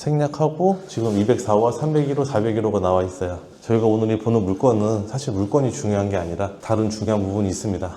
생략하고 지금 204호와 301호, 401호가 나와 있어요. 저희가 오늘 보는 물건은 사실 물건이 중요한 게 아니라 다른 중요한 부분이 있습니다.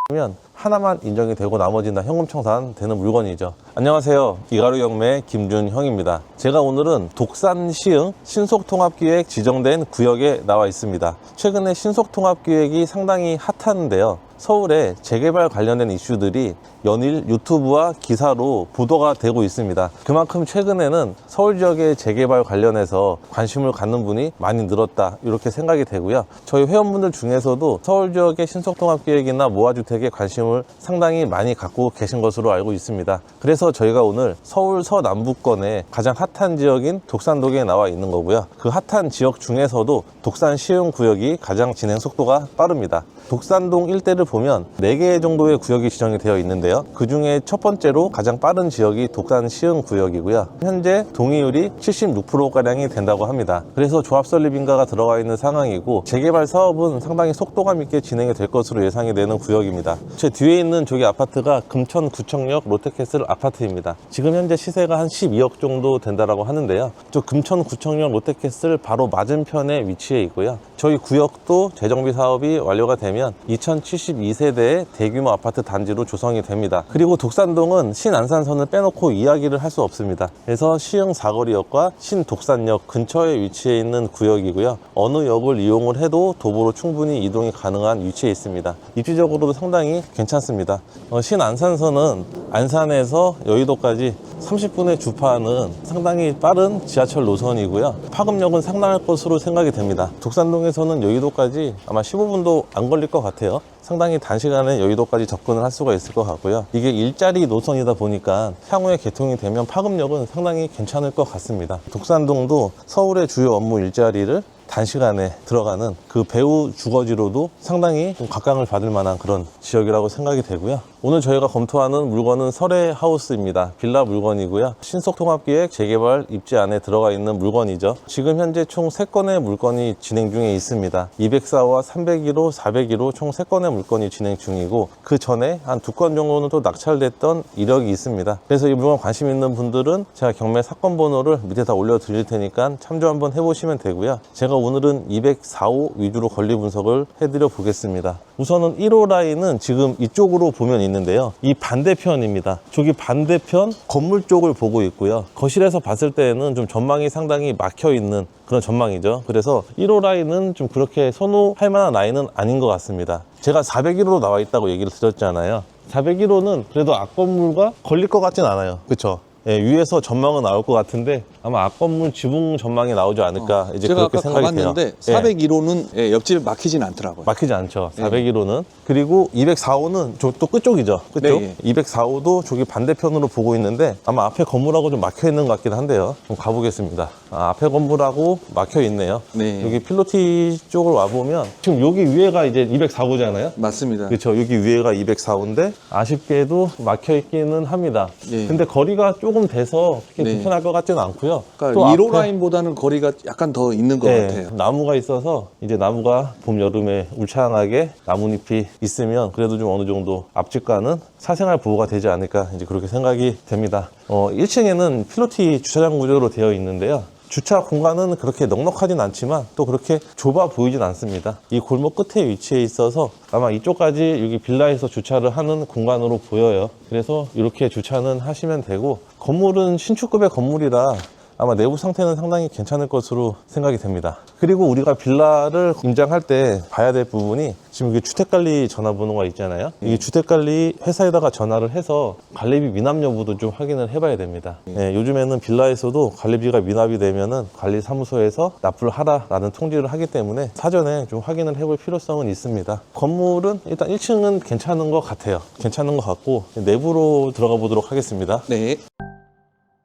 그러면 하나만 인정이 되고 나머지는 다 현금 청산 되는 물건이죠. 안녕하세요. 이가루 경매 김준형입니다. 제가 오늘은 독산 시흥 신속통합기획 지정된 구역에 나와 있습니다. 최근에 신속통합기획이 상당히 핫한데요. 서울의 재개발 관련된 이슈들이 연일 유튜브와 기사로 보도가 되고 있습니다. 그만큼 최근에는 서울 지역의 재개발 관련해서 관심을 갖는 분이 많이 늘었다, 이렇게 생각이 되고요. 저희 회원분들 중에서도 서울 지역의 신속통합기획이나 모아주택에 관심을 상당히 많이 갖고 계신 것으로 알고 있습니다. 그래서 저희가 오늘 서울 서남부권의 가장 핫한 지역인 독산동에 나와 있는 거고요. 그 핫한 지역 중에서도 독산 시흥 구역이 가장 진행 속도가 빠릅니다. 독산동 일대를 보면 4개 정도의 구역이 지정이 되어 있는데요. 그 중에 첫 번째로 가장 빠른 지역이 독산 시흥 구역이고요. 현재 동의율이 76%가량이 된다고 합니다. 그래서 조합 설립인가가 들어가 있는 상황이고, 재개발 사업은 상당히 속도감 있게 진행이 될 것으로 예상이 되는 구역입니다. 제 뒤에 있는 저기 아파트가 금천 구청역 롯데캐슬 아파트입니다. 지금 현재 시세가 한 12억 정도 된다라고 하는데요. 저 금천 구청역 롯데캐슬 바로 맞은편에 위치해 있고요. 저희 구역도 재정비 사업이 완료가 되면 2072세대의 대규모 아파트 단지로 조성이 됩니다. 그리고 독산동은 신안산선을 빼놓고 이야기를 할 수 없습니다. 그래서 시흥 사거리역과 신독산역 근처에 위치해 있는 구역이고요. 어느 역을 이용을 해도 도보로 충분히 이동이 가능한 위치에 있습니다. 입지적으로도 상당히 괜찮습니다. 신안산선은 안산에서 여의도까지 30분의 주파하는 상당히 빠른 지하철 노선이고요. 파급력은 상당할 것으로 생각이 됩니다. 독산동에서는 여의도까지 아마 15분도 안 걸릴 것 같아요. 상당히 단시간에 여의도까지 접근을 할 수가 있을 것 같고요. 이게 일자리 노선이다 보니까 향후에 개통이 되면 파급력은 상당히 괜찮을 것 같습니다. 독산동도 서울의 주요 업무 일자리를 단시간에 들어가는 그 배후 주거지로도 상당히 좀 각광을 받을 만한 그런 지역이라고 생각이 되고요. 오늘 저희가 검토하는 물건은 설해하우스입니다. 빌라 물건이고요. 신속통합기획 재개발 입지 안에 들어가 있는 물건이죠. 지금 현재 총 3건의 물건이 진행 중에 있습니다. 204호와 301호, 401호 총 3건의 물건이 진행 중이고, 그 전에 한 2건 정도는 또 낙찰됐던 이력이 있습니다. 그래서 이 물건 관심 있는 분들은 제가 경매 사건 번호를 밑에다 올려드릴 테니까 참조 한번 해보시면 되고요. 제가 오늘은 204호 위주로 권리 분석을 해드려 보겠습니다. 우선은 1호 라인은 지금 이쪽으로 보면 있는데요. 이 반대편입니다. 저기 반대편 건물 쪽을 보고 있고요. 거실에서 봤을 때는 좀 전망이 상당히 막혀 있는 그런 전망이죠. 그래서 1호 라인은 좀 그렇게 선호할 만한 라인은 아닌 것 같습니다. 제가 401호로 나와 있다고 얘기를 드렸잖아요. 401호는 그래도 앞건물과 걸릴 것 같진 않아요. 그렇죠? 예, 위에서 전망은 나올 것 같은데 아마 앞건물 지붕 전망이 나오지 않을까 이제 제가 그렇게 아까 생각이 가봤는데 돼요. 401호는 옆집에 막히진 않더라고요. 막히지 않죠. 401호는. 그리고 204호는 또 끝쪽이죠. 끝쪽. 네. 204호도 저기 반대편으로 보고 있는데 아마 앞에 건물하고 좀 막혀 있는 것 같긴 한데요. 한번 가보겠습니다. 앞에 건물하고 막혀 있네요. 네. 여기 필로티 쪽을 와보면 지금 여기 위에가 이제 204호잖아요. 맞습니다. 그렇죠. 여기 위에가 204호인데 아쉽게도 막혀 있기는 합니다. 네. 근데 거리가 조금 돼서 그렇게 네. 불편할 것 같지는 않고요. 그러니까 또 1호 앞에 라인보다는 거리가 약간 더 있는 것 네, 같아요. 나무가 있어서 이제 나무가 봄, 여름에 울창하게 나뭇잎이 있으면 그래도 좀 어느 정도 앞집과는 사생활 보호가 되지 않을까 이제 그렇게 생각이 됩니다. 1층에는 필로티 주차장 구조로 되어 있는데요. 주차 공간은 그렇게 넉넉하진 않지만 또 그렇게 좁아 보이진 않습니다. 이 골목 끝에 위치해 있어서 아마 이쪽까지 여기 빌라에서 주차를 하는 공간으로 보여요. 그래서 이렇게 주차는 하시면 되고, 건물은 신축급의 건물이라 아마 내부 상태는 상당히 괜찮을 것으로 생각이 됩니다. 그리고 우리가 빌라를 임장할 때 봐야 될 부분이 지금 이게 주택관리 전화번호가 있잖아요. 이게 주택관리 회사에다가 전화를 해서 관리비 미납 여부도 좀 확인을 해봐야 됩니다. 네, 요즘에는 빌라에서도 관리비가 미납이 되면은 관리사무소에서 납부를 하라라는 통지를 하기 때문에 사전에 좀 확인을 해볼 필요성은 있습니다. 건물은 일단 1층은 괜찮은 것 같아요. 괜찮은 것 같고 내부로 들어가 보도록 하겠습니다. 네.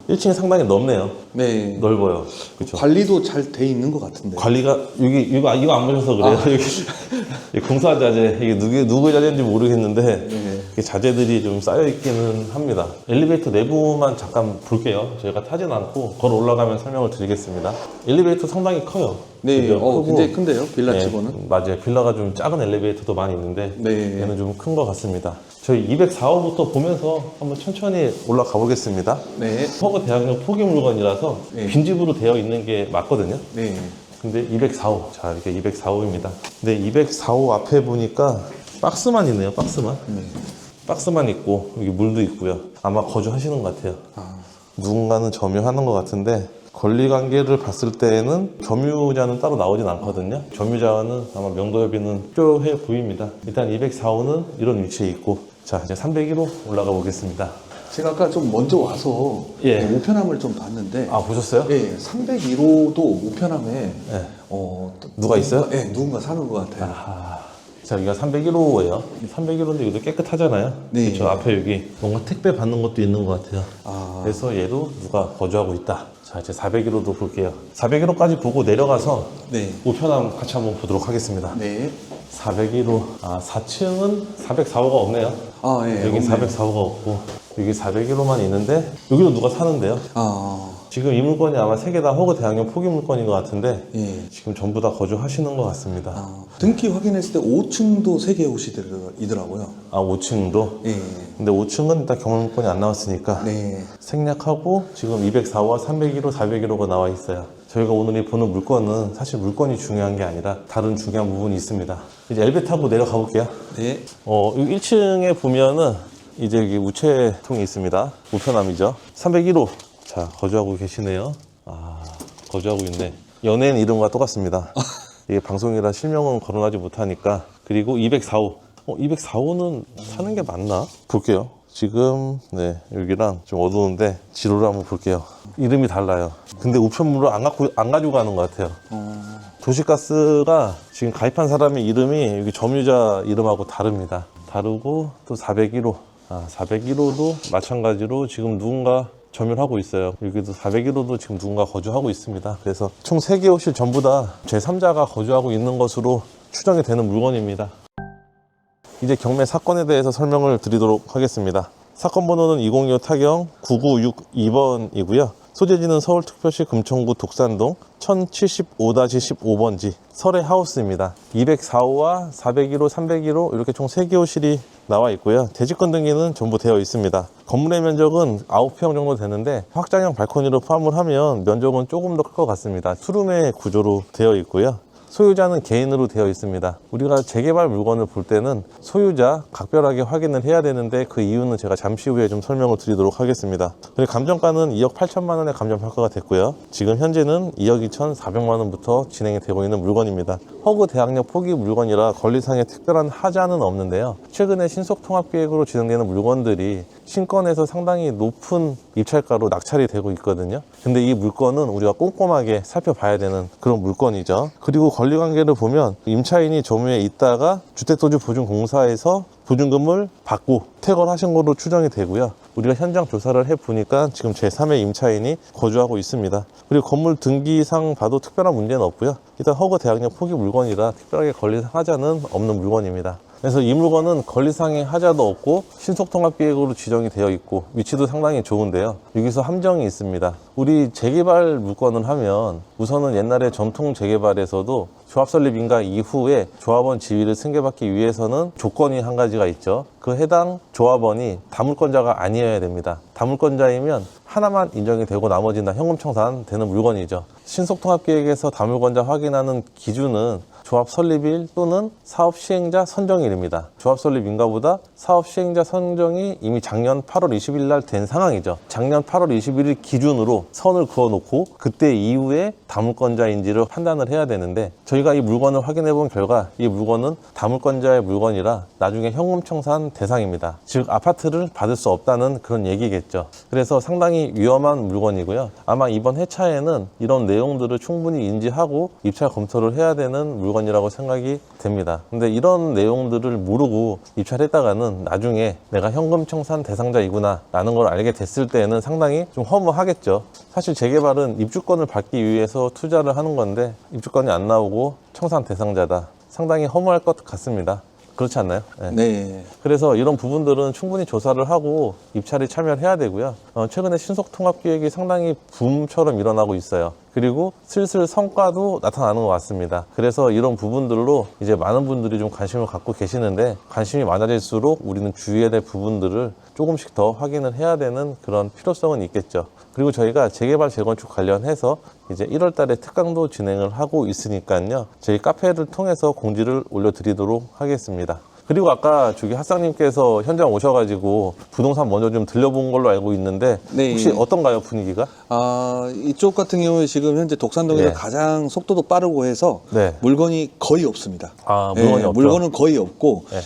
1층이 상당히 넓네요. 네. 넓어요. 그렇죠. 관리도 잘 돼 있는 것 같은데. 관리가 이거 안 보셔서 그래요. 여기 공사 자재, 이게 누구 자재인지 모르겠는데 네. 이렇게 자재들이 좀 쌓여 있기는 합니다. 엘리베이터 내부만 잠깐 볼게요. 저희가 타진 않고 걸어 올라가면 설명을 드리겠습니다. 엘리베이터 상당히 커요. 네, 그죠? 크고, 굉장히 큰데요, 빌라 네, 치고는. 맞아요. 빌라가 좀 작은 엘리베이터도 많이 있는데 네. 얘는 좀 큰 것 같습니다. 저희 204호부터 보면서 한번 천천히 올라가 보겠습니다. 네. 허그 대학용 포기 물건이라서 네. 빈집으로 되어 있는 게 맞거든요. 네. 근데 204호. 자, 이렇게 204호입니다. 근데 204호 앞에 보니까 박스만 있네요, 박스만. 박스만 있고, 여기 물도 있고요. 아마 거주하시는 것 같아요. 누군가는 점유하는 것 같은데, 권리관계를 봤을 때에는 점유자는 따로 나오진 않거든요. 점유자와는 아마 명도협의는 필요해 보입니다. 일단 204호는 이런 위치에 있고, 자, 이제 301호 올라가 보겠습니다. 제가 아까 좀 먼저 와서 예. 우편함을 좀 봤는데, 아, 보셨어요? 예, 301호도 우편함에 네. 누가 있어요? 예, 누군가 사는 것 같아요. 자, 여기가 301호예요. 301호인데 여기도 깨끗하잖아요. 네. 그렇죠. 앞에 여기 뭔가 택배 받는 것도 있는 것 같아요. 아. 그래서 얘도 누가 거주하고 있다. 자, 이제 401호도 볼게요. 401호까지 보고 내려가서 네. 우편함 같이 한번 보도록 하겠습니다. 네. 401호, 4층은 404호가 없네요. 아, 예. 여기 없네요. 404호가 없고 여기 401호만 있는데 여기도 누가 사는데요. 지금 이 물건이 아마 3개 다 허그 대학용 포기 물건인 것 같은데 예. 지금 전부 다 거주하시는 것 같습니다. 등기 확인했을 때 5층도 3개 옷이더라고요. 5층도? 예. 근데 5층은 일단 경험권이 안 나왔으니까 네. 생략하고 지금 204호와 301호, 401호가 나와 있어요. 저희가 오늘 보는 물건은 사실 물건이 중요한 게 아니라 다른 중요한 부분이 있습니다. 이제 엘리베이터 타고 내려가 볼게요. 네. 여기 1층에 보면은 이제 여기 우체통이 있습니다. 우편함이죠. 301호. 자, 거주하고 계시네요. 거주하고 있네. 연예인 이름과 똑같습니다. 이게 방송이라 실명은 거론하지 못하니까. 그리고 204호. 204호는 사는 게 맞나? 볼게요. 지금, 네, 여기랑 좀 어두운데, 지도를 한번 볼게요. 이름이 달라요. 근데 우편물을 안 가지고 가는 것 같아요. 도시가스가 지금 가입한 사람의 이름이 여기 점유자 이름하고 다릅니다. 다르고, 또 401호. 401호도 마찬가지로 지금 누군가 점유를 하고 있어요. 여기도 401호도 지금 누군가 거주하고 있습니다. 그래서 총 3개 호실 전부 다 제3자가 거주하고 있는 것으로 추정이 되는 물건입니다. 이제 경매 사건에 대해서 설명을 드리도록 하겠습니다. 사건 번호는 2025 타경 9962번이고요. 소재지는 서울특별시 금천구 독산동 1075-15번지 설의 하우스입니다. 204호와 401호, 301호 이렇게 총 3개 호실이 나와 있고요. 대지권 등기는 전부 되어 있습니다. 건물의 면적은 9평 정도 되는데 확장형 발코니로 포함을 하면 면적은 조금 더 클 것 같습니다. 투룸의 구조로 되어 있고요. 소유자는 개인으로 되어 있습니다. 우리가 재개발 물건을 볼 때는 소유자 각별하게 확인을 해야 되는데 그 이유는 제가 잠시 후에 좀 설명을 드리도록 하겠습니다. 그리고 감정가는 2억 8천만 원에 감정 평가가 됐고요. 지금 현재는 2억 2,400만 원부터 진행이 되고 있는 물건입니다. 허그 대학력 포기 물건이라 권리상의 특별한 하자는 없는데요. 최근에 신속통합계획으로 진행되는 물건들이 신권에서 상당히 높은 입찰가로 낙찰이 되고 있거든요. 근데 이 물건은 우리가 꼼꼼하게 살펴봐야 되는 그런 물건이죠. 그리고 권리관계를 보면 임차인이 점유에 있다가 주택도시보증공사에서 보증금을 받고 퇴거하신 걸로 추정이 되고요. 우리가 현장 조사를 해보니까 지금 제3의 임차인이 거주하고 있습니다. 그리고 건물 등기상 봐도 특별한 문제는 없고요. 일단 허그 대학력 포기 물건이라 특별하게 권리상 하자는 없는 물건입니다. 그래서 이 물건은 권리상의 하자도 없고 신속통합계획으로 지정이 되어 있고 위치도 상당히 좋은데요. 여기서 함정이 있습니다. 우리 재개발 물건을 하면 우선은 옛날에 전통 재개발에서도 조합 설립 인가 이후에 조합원 지위를 승계받기 위해서는 조건이 한 가지가 있죠. 그 해당 조합원이 다물권자가 아니어야 됩니다. 다물권자이면 하나만 인정이 되고 나머지는 다 현금 청산되는 물건이죠. 신속통합계획에서 다물권자 확인하는 기준은 조합 설립일 또는 사업 시행자 선정일입니다. 조합 설립 인가보다 사업 시행자 선정이 이미 작년 8월 20일 날 된 상황이죠. 작년 8월 21일 기준으로 선을 그어놓고 그때 이후에 다물권자인지를 판단을 해야 되는데 저희가 이 물건을 확인해 본 결과 이 물건은 다물권자의 물건이라 나중에 현금 청산 대상입니다. 즉 아파트를 받을 수 없다는 그런 얘기겠죠. 그래서 상당히 위험한 물건이고요. 아마 이번 회차에는 이런 내용들을 충분히 인지하고 입찰 검토를 해야 되는 물건이라고 생각이 됩니다. 근데 이런 내용들을 모르고 입찰했다가는 나중에 내가 현금 청산 대상자이구나 라는 걸 알게 됐을 때는 상당히 좀 허무하겠죠. 사실 재개발은 입주권을 받기 위해서 투자를 하는 건데 입주권이 안 나오고 청산 대상자다. 상당히 허무할 것 같습니다. 그렇지 않나요? 네. 네. 그래서 이런 부분들은 충분히 조사를 하고 입찰에 참여를 해야 되고요. 최근에 신속통합기획이 상당히 붐처럼 일어나고 있어요. 그리고 슬슬 성과도 나타나는 것 같습니다. 그래서 이런 부분들로 이제 많은 분들이 좀 관심을 갖고 계시는데 관심이 많아질수록 우리는 주의해야 될 부분들을 조금씩 더 확인을 해야 되는 그런 필요성은 있겠죠. 그리고 저희가 재개발, 재건축 관련해서 이제 1월 달에 특강도 진행을 하고 있으니까요. 저희 카페를 통해서 공지를 올려드리도록 하겠습니다. 그리고 아까 저기 학상님께서 현장 오셔가지고 부동산 먼저 좀 들려본 걸로 알고 있는데 네. 혹시 어떤가요, 분위기가? 이쪽 같은 경우에 지금 현재 독산동에서 네. 가장 속도도 빠르고 해서 네. 물건이 거의 없습니다. 물건이 없죠. 물건은 거의 없고 네.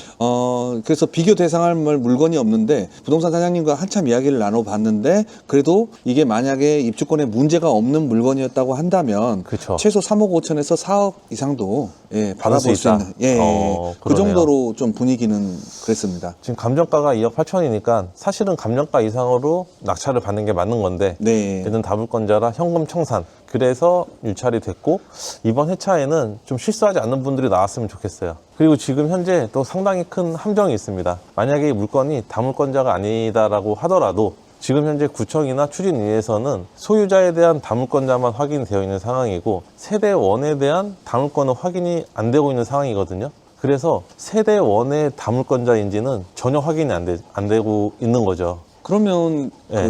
그래서 비교 대상할 물건이 없는데 부동산 사장님과 한참 이야기를 나눠봤는데 그래도 이게 만약에 입주권에 문제가 없는 물건이었다고 한다면 그쵸. 최소 3억 5천에서 4억 이상도 받아볼 수 수 있다. 있는 그 그러네요. 정도로 좀 분위기는 그랬습니다. 지금 감정가가 2억 8천이니까 사실은 감정가 이상으로 낙찰을 받는 게 맞는 건데 네. 얘는 다물권자라 현금 청산, 그래서 유찰이 됐고 이번 회차에는 좀 실수하지 않는 분들이 나왔으면 좋겠어요. 그리고 지금 현재 또 상당히 큰 함정이 있습니다. 만약에 이 물건이 다물권자가 아니다라고 하더라도 지금 현재 구청이나 추진위에서는 소유자에 대한 다물권자만 확인되어 있는 상황이고 세대 1에 대한 다물권은 확인이 안 되고 있는 상황이거든요. 그래서 세대 1의 다물권자인지는 전혀 확인이 안 되고 있는 거죠. 그러면 네.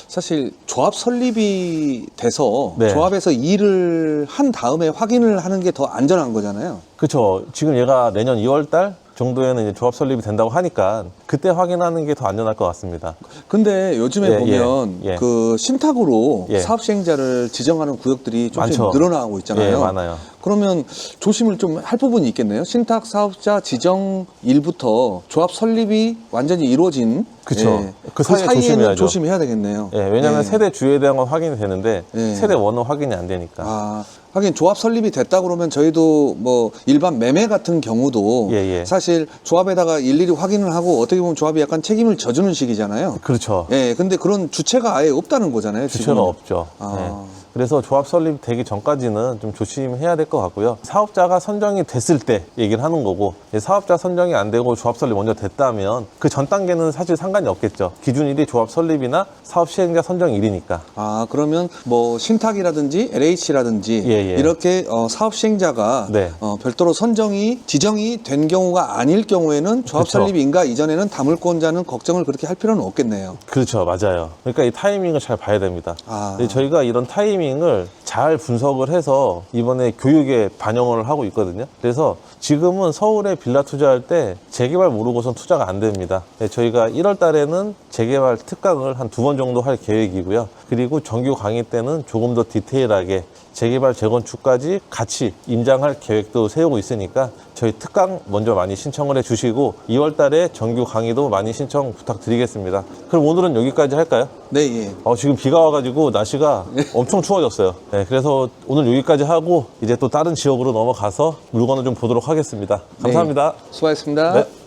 사실 조합 설립이 돼서 네. 조합에서 일을 한 다음에 확인을 하는 게 더 안전한 거잖아요. 그렇죠. 지금 얘가 내년 2월 달 정도에는 이제 조합 설립이 된다고 하니까 그때 확인하는 게 더 안전할 것 같습니다. 근데 요즘에 예, 보면 예. 그 신탁으로 예. 사업 시행자를 지정하는 구역들이 조금씩 많죠. 늘어나고 있잖아요. 예, 많아요. 그러면 조심을 좀 할 부분이 있겠네요. 신탁 사업자 지정 일부터 조합 설립이 완전히 이루어진 그쵸. 그 사이에 사이에는 조심해야죠. 조심해야 되겠네요. 예, 왜냐하면 예. 세대 주에 대한 건 확인이 되는데 예. 세대 1은 확인이 안 되니까. 하긴 조합 설립이 됐다 그러면 저희도 뭐 일반 매매 같은 경우도 예, 예. 사실 조합에다가 일일이 확인을 하고 어떻게 보면 조합이 약간 책임을 져주는 식이잖아요. 그렇죠. 예, 근데 그런 주체가 아예 없다는 거잖아요. 주체가 지금은. 없죠. 아. 예. 그래서 조합 설립 되기 전까지는 좀 조심해야 될 것 같고요. 사업자가 선정이 됐을 때 얘기를 하는 거고 사업자 선정이 안 되고 조합 설립 먼저 됐다면 그 전 단계는 사실 상관이 없겠죠. 기준일이 조합 설립이나 사업 시행자 선정일이니까. 그러면 뭐 신탁이라든지 LH라든지 예, 예. 이렇게 사업 시행자가 네. 별도로 지정이 된 경우가 아닐 경우에는 조합 그쵸. 설립인가 이전에는 다물권자는 걱정을 그렇게 할 필요는 없겠네요. 그렇죠. 맞아요. 그러니까 이 타이밍을 잘 봐야 됩니다. 아. 근데 저희가 이런 타이밍을 잘 분석을 해서 이번에 교육에 반영을 하고 있거든요. 그래서 지금은 서울에 빌라 투자할 때 재개발 모르고선 투자가 안 됩니다. 네, 저희가 1월 달에는 재개발 특강을 한 2번 정도 할 계획이고요. 그리고 정규 강의 때는 조금 더 디테일하게 재개발, 재건축까지 같이 임장할 계획도 세우고 있으니까 저희 특강 먼저 많이 신청을 해주시고 2월 달에 정규 강의도 많이 신청 부탁드리겠습니다. 그럼 오늘은 여기까지 할까요? 네, 예. 지금 비가 와가지고 날씨가 엄청 추워졌어요. 네, 그래서 오늘 여기까지 하고 이제 또 다른 지역으로 넘어가서 물건을 좀 보도록 하겠습니다. 감사합니다. 네, 수고하셨습니다. 네.